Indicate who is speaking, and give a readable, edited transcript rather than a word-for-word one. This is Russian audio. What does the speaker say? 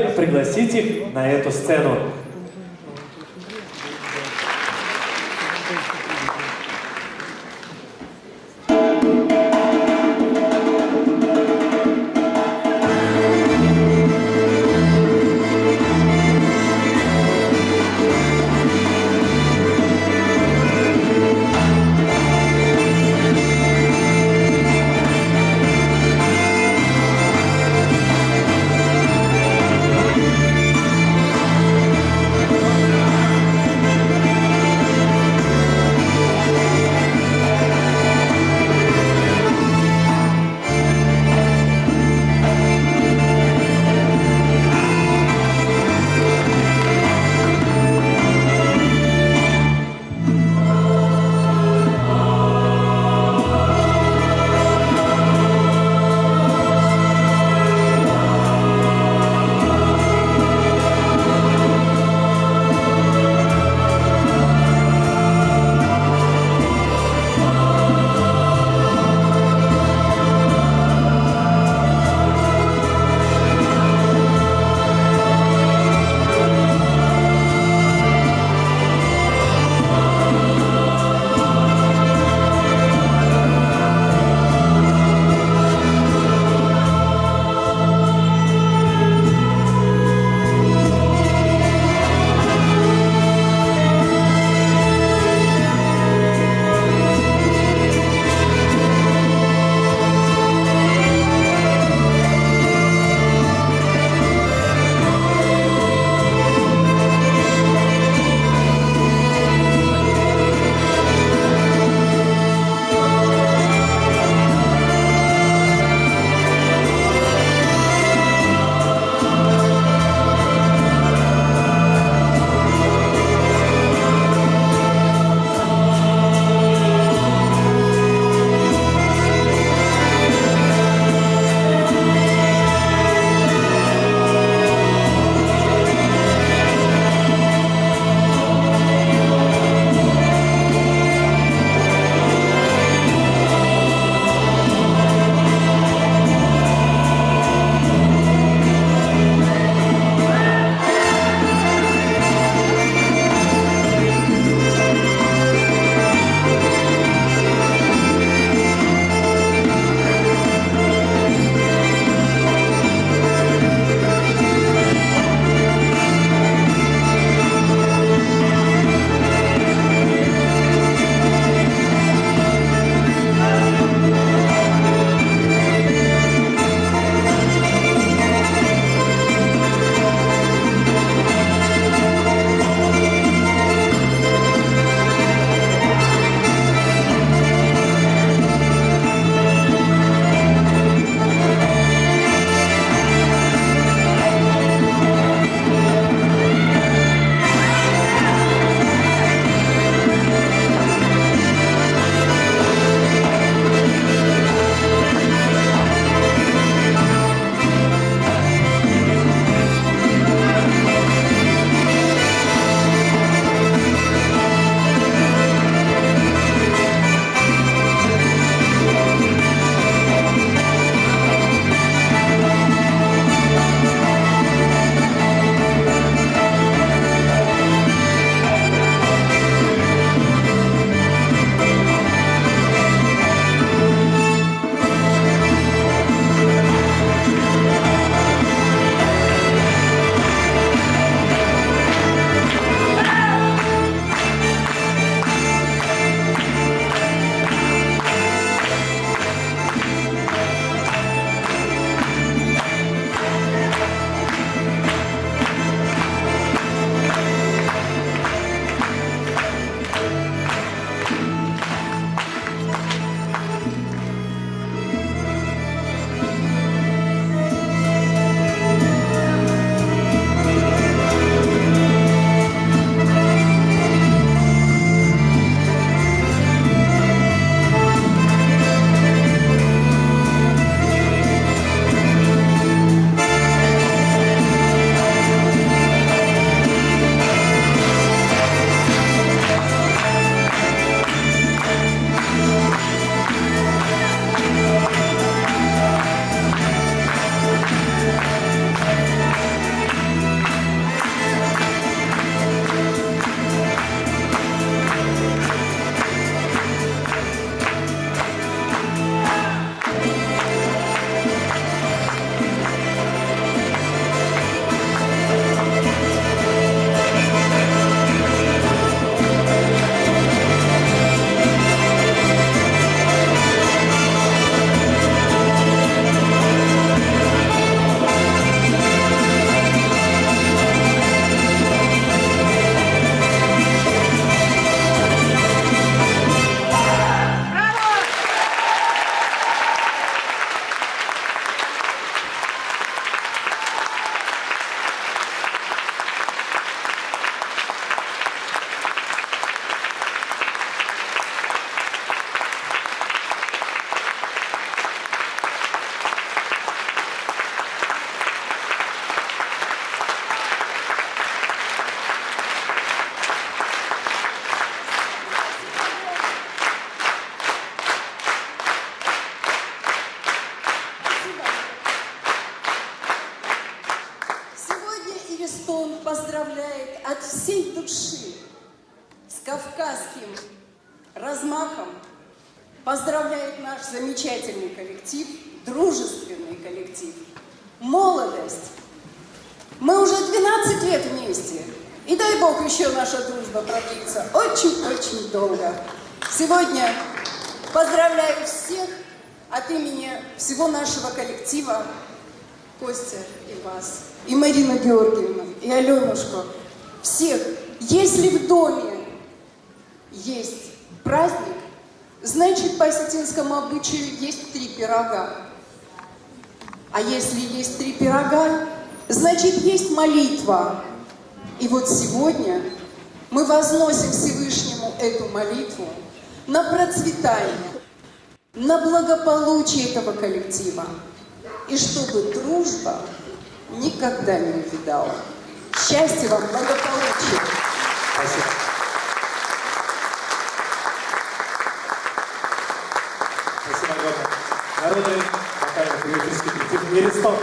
Speaker 1: Позвольте пригласить их на эту сцену.
Speaker 2: Эфелестон поздравляет от всей души. С кавказским размахом поздравляет наш замечательный коллектив, дружественный коллектив, молодость. Мы уже 12 лет вместе, и дай Бог еще наша дружба продлится очень-очень долго. Сегодня поздравляю всех от имени всего нашего коллектива, Костя и вас, и Марину Георгиевну, и Аленушку, всех. Если в доме есть праздник, значит, по осетинскому обычаю есть 3 пирога. А если есть 3 пирога, значит, есть молитва. И вот сегодня мы возносим Всевышнему эту молитву на процветание, на благополучие этого коллектива. И чтобы дружба никогда не увядала. Счастья вам, благополучия.
Speaker 1: Спасибо. Спасибо огромное. Народный вокально-патриотический коллектив «Элистон».